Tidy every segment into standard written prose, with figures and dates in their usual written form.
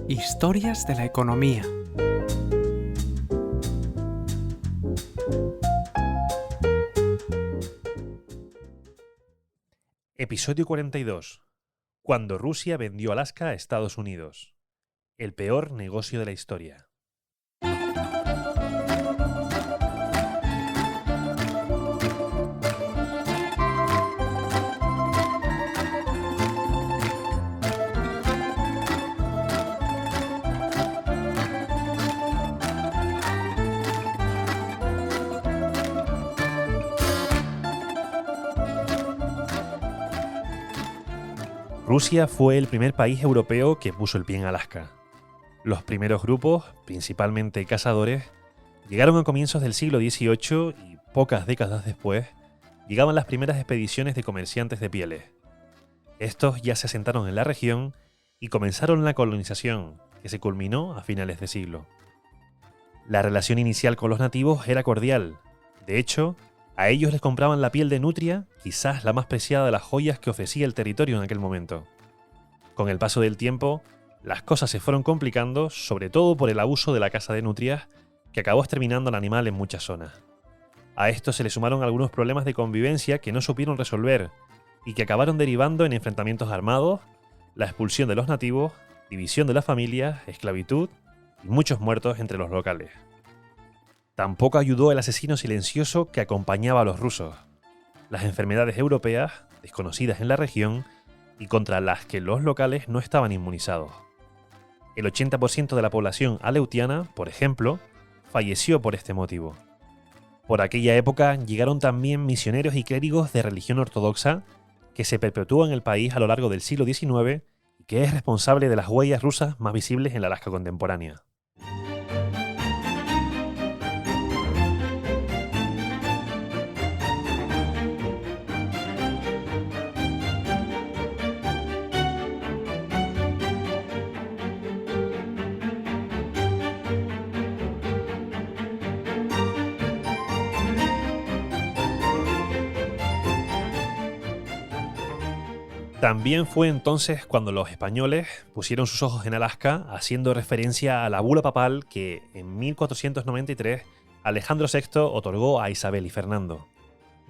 Historias de la economía. Episodio 42. Cuando Rusia vendió Alaska a Estados Unidos. El peor negocio de la historia. Rusia fue el primer país europeo que puso el pie en Alaska. Los primeros grupos, principalmente cazadores, llegaron a comienzos del siglo XVIII y pocas décadas después llegaban las primeras expediciones de comerciantes de pieles. Estos ya se asentaron en la región y comenzaron la colonización, que se culminó a finales de siglo. La relación inicial con los nativos era cordial. De hecho, a ellos les compraban la piel de nutria, quizás la más preciada de las joyas que ofrecía el territorio en aquel momento. Con el paso del tiempo, las cosas se fueron complicando, sobre todo por el abuso de la caza de nutrias, que acabó exterminando al animal en muchas zonas. A esto se le sumaron algunos problemas de convivencia que no supieron resolver y que acabaron derivando en enfrentamientos armados, la expulsión de los nativos, división de las familias, esclavitud y muchos muertos entre los locales. Tampoco ayudó el asesino silencioso que acompañaba a los rusos, las enfermedades europeas, desconocidas en la región, y contra las que los locales no estaban inmunizados. El 80% de la población aleutiana, por ejemplo, falleció por este motivo. Por aquella época llegaron también misioneros y clérigos de religión ortodoxa que se perpetuó en el país a lo largo del siglo XIX y que es responsable de las huellas rusas más visibles en la Alaska contemporánea. También fue entonces cuando los españoles pusieron sus ojos en Alaska, haciendo referencia a la bula papal que en 1493 Alejandro VI otorgó a Isabel y Fernando.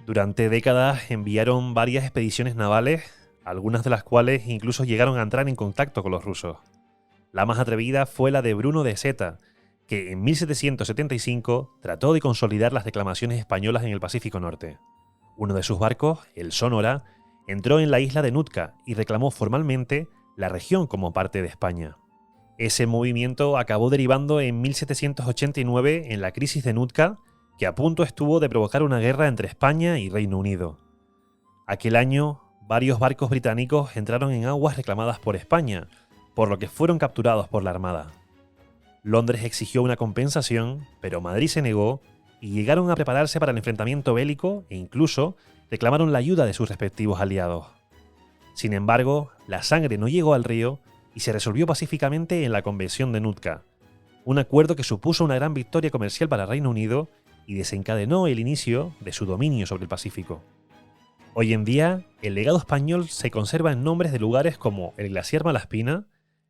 Durante décadas enviaron varias expediciones navales, algunas de las cuales incluso llegaron a entrar en contacto con los rusos. La más atrevida fue la de Bruno de Seta, que en 1775 trató de consolidar las reclamaciones españolas en el Pacífico Norte. Uno de sus barcos, el Sonora, entró en la isla de Nootka y reclamó formalmente la región como parte de España. Ese movimiento acabó derivando en 1789 en la crisis de Nootka, que a punto estuvo de provocar una guerra entre España y Reino Unido. Aquel año, varios barcos británicos entraron en aguas reclamadas por España, por lo que fueron capturados por la Armada. Londres exigió una compensación, pero Madrid se negó y llegaron a prepararse para el enfrentamiento bélico e incluso reclamaron la ayuda de sus respectivos aliados. Sin embargo, la sangre no llegó al río y se resolvió pacíficamente en la Convención de Nootka, un acuerdo que supuso una gran victoria comercial para Reino Unido y desencadenó el inicio de su dominio sobre el Pacífico. Hoy en día, el legado español se conserva en nombres de lugares como el glaciar Malaspina,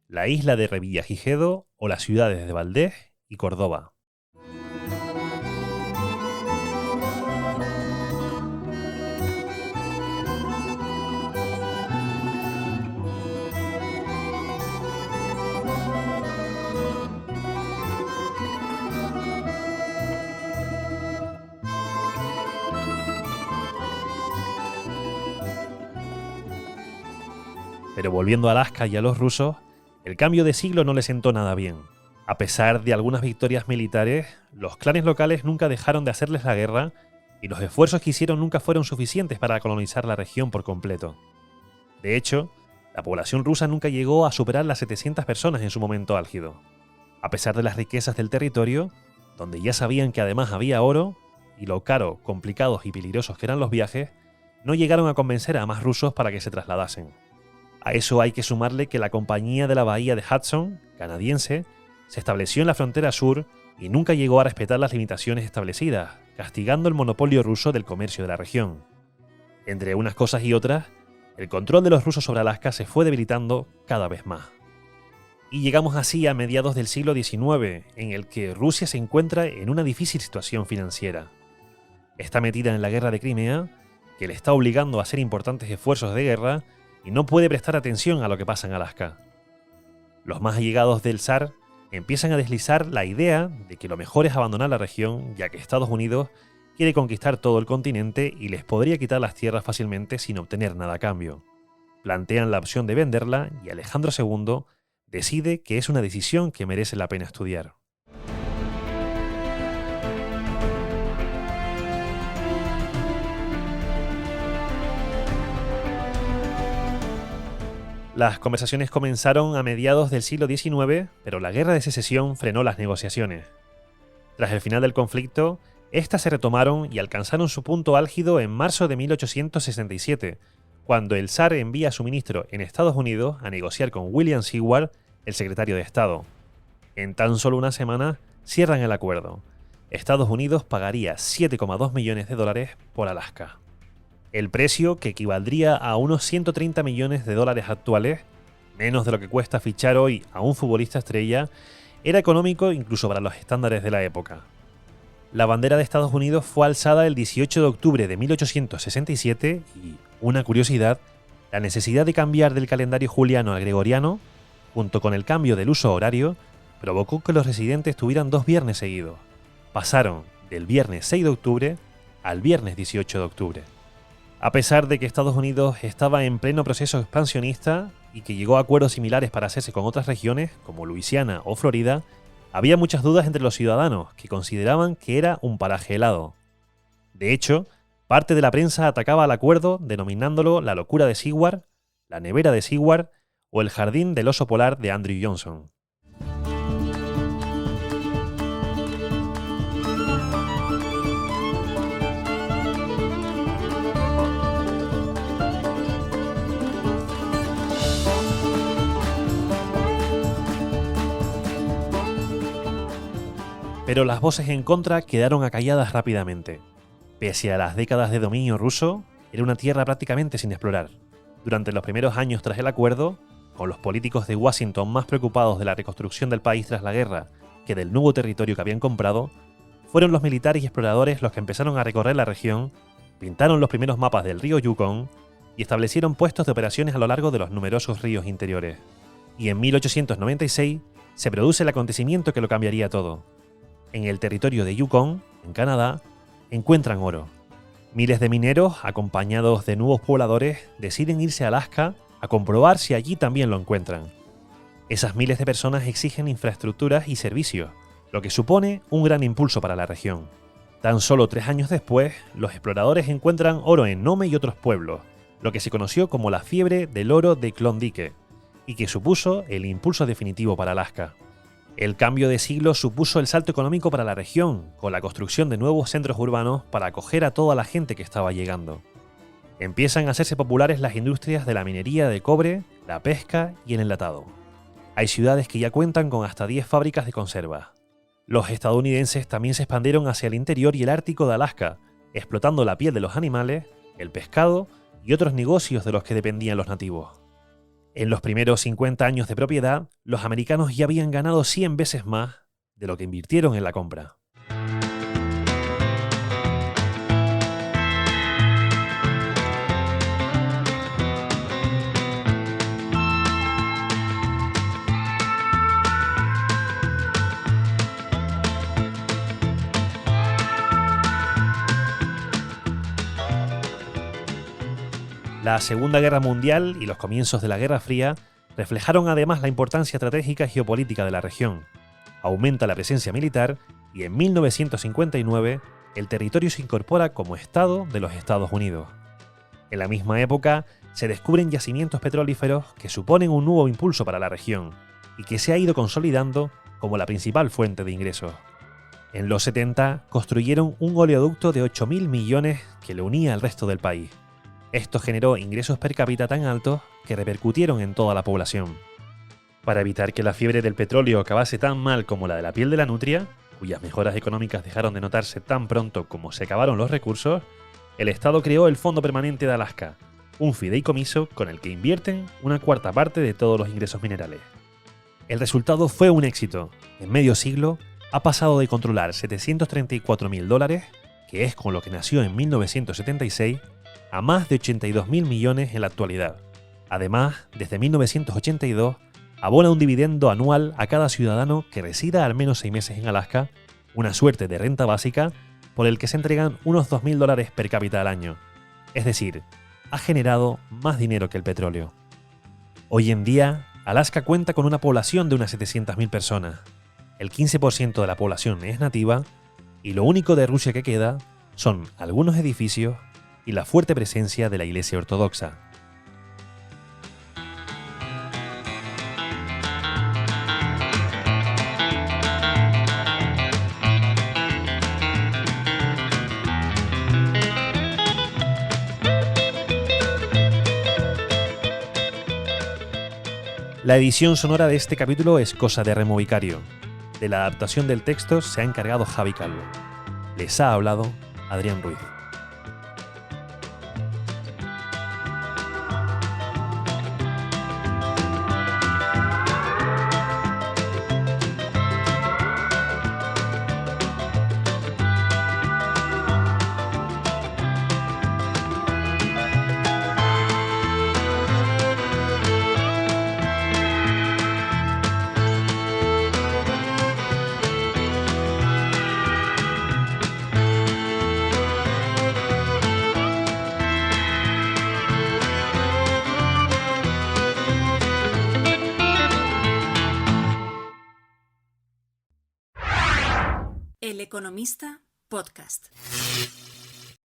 la isla de Revillagigedo o las ciudades de Valdés y Córdoba. Pero volviendo a Alaska y a los rusos, el cambio de siglo no les sentó nada bien. A pesar de algunas victorias militares, los clanes locales nunca dejaron de hacerles la guerra y los esfuerzos que hicieron nunca fueron suficientes para colonizar la región por completo. De hecho, la población rusa nunca llegó a superar las 700 personas en su momento álgido. A pesar de las riquezas del territorio, donde ya sabían que además había oro, y lo caro, complicados y peligrosos que eran los viajes, no llegaron a convencer a más rusos para que se trasladasen. A eso hay que sumarle que la Compañía de la Bahía de Hudson, canadiense, se estableció en la frontera sur y nunca llegó a respetar las limitaciones establecidas, castigando el monopolio ruso del comercio de la región. Entre unas cosas y otras, el control de los rusos sobre Alaska se fue debilitando cada vez más. Y llegamos así a mediados del siglo XIX, en el que Rusia se encuentra en una difícil situación financiera. Está metida en la guerra de Crimea, que le está obligando a hacer importantes esfuerzos de guerra y no puede prestar atención a lo que pasa en Alaska. Los más allegados del zar empiezan a deslizar la idea de que lo mejor es abandonar la región, ya que Estados Unidos quiere conquistar todo el continente y les podría quitar las tierras fácilmente sin obtener nada a cambio. Plantean la opción de venderla y Alejandro II decide que es una decisión que merece la pena estudiar. Las conversaciones comenzaron a mediados del siglo XIX, pero la Guerra de Secesión frenó las negociaciones. Tras el final del conflicto, estas se retomaron y alcanzaron su punto álgido en marzo de 1867, cuando el zar envía a su ministro en Estados Unidos a negociar con William Seward, el secretario de Estado. En tan solo una semana cierran el acuerdo. Estados Unidos pagaría $7,2 millones por Alaska. El precio, que equivaldría a unos $130 millones actuales, menos de lo que cuesta fichar hoy a un futbolista estrella, era económico incluso para los estándares de la época. La bandera de Estados Unidos fue alzada el 18 de octubre de 1867 y, una curiosidad, la necesidad de cambiar del calendario juliano al gregoriano, junto con el cambio del uso horario, provocó que los residentes tuvieran 2 viernes seguidos. Pasaron del viernes 6 de octubre al viernes 18 de octubre. A pesar de que Estados Unidos estaba en pleno proceso expansionista y que llegó a acuerdos similares para hacerse con otras regiones, como Luisiana o Florida, había muchas dudas entre los ciudadanos, que consideraban que era un paraje helado. De hecho, parte de la prensa atacaba al acuerdo denominándolo la locura de Seward, la nevera de Seward o el jardín del oso polar de Andrew Johnson. Pero las voces en contra quedaron acalladas rápidamente. Pese a las décadas de dominio ruso, era una tierra prácticamente sin explorar. Durante los primeros años tras el acuerdo, con los políticos de Washington más preocupados de la reconstrucción del país tras la guerra que del nuevo territorio que habían comprado, fueron los militares y exploradores los que empezaron a recorrer la región, pintaron los primeros mapas del río Yukon y establecieron puestos de operaciones a lo largo de los numerosos ríos interiores. Y en 1896 se produce el acontecimiento que lo cambiaría todo. En el territorio de Yukon, en Canadá, encuentran oro. Miles de mineros, acompañados de nuevos pobladores, deciden irse a Alaska a comprobar si allí también lo encuentran. Esas miles de personas exigen infraestructuras y servicios, lo que supone un gran impulso para la región. Tan solo 3 años después, los exploradores encuentran oro en Nome y otros pueblos, lo que se conoció como la fiebre del oro de Klondike, y que supuso el impulso definitivo para Alaska. El cambio de siglo supuso el salto económico para la región, con la construcción de nuevos centros urbanos para acoger a toda la gente que estaba llegando. Empiezan a hacerse populares las industrias de la minería de cobre, la pesca y el enlatado. Hay ciudades que ya cuentan con hasta 10 fábricas de conservas. Los estadounidenses también se expandieron hacia el interior y el Ártico de Alaska, explotando la piel de los animales, el pescado y otros negocios de los que dependían los nativos. En los primeros 50 años de propiedad, los americanos ya habían ganado 100 veces más de lo que invirtieron en la compra. La Segunda Guerra Mundial y los comienzos de la Guerra Fría reflejaron además la importancia estratégica y geopolítica de la región. Aumenta la presencia militar y en 1959 el territorio se incorpora como Estado de los Estados Unidos. En la misma época se descubren yacimientos petrolíferos que suponen un nuevo impulso para la región y que se ha ido consolidando como la principal fuente de ingresos. En los 70 construyeron un oleoducto de 8.000 millones que lo unía al resto del país. Esto generó ingresos per cápita tan altos que repercutieron en toda la población. Para evitar que la fiebre del petróleo acabase tan mal como la de la piel de la nutria, cuyas mejoras económicas dejaron de notarse tan pronto como se acabaron los recursos, el Estado creó el Fondo Permanente de Alaska, un fideicomiso con el que invierten una cuarta parte de todos los ingresos minerales. El resultado fue un éxito. En medio siglo ha pasado de controlar $734.000, que es con lo que nació en 1976, a más de 82.000 millones en la actualidad. Además, desde 1982, abona un dividendo anual a cada ciudadano que resida al menos 6 meses en Alaska, una suerte de renta básica por el que se entregan unos $2.000 per cápita al año. Es decir, ha generado más dinero que el petróleo. Hoy en día, Alaska cuenta con una población de unas 700.000 personas. El 15% de la población es nativa y lo único de Rusia que queda son algunos edificios y la fuerte presencia de la Iglesia Ortodoxa. La edición sonora de este capítulo es cosa de Remo Vicario. De la adaptación del texto se ha encargado Javi Calvo. Les ha hablado Adrián Ruiz. El Economista Podcast.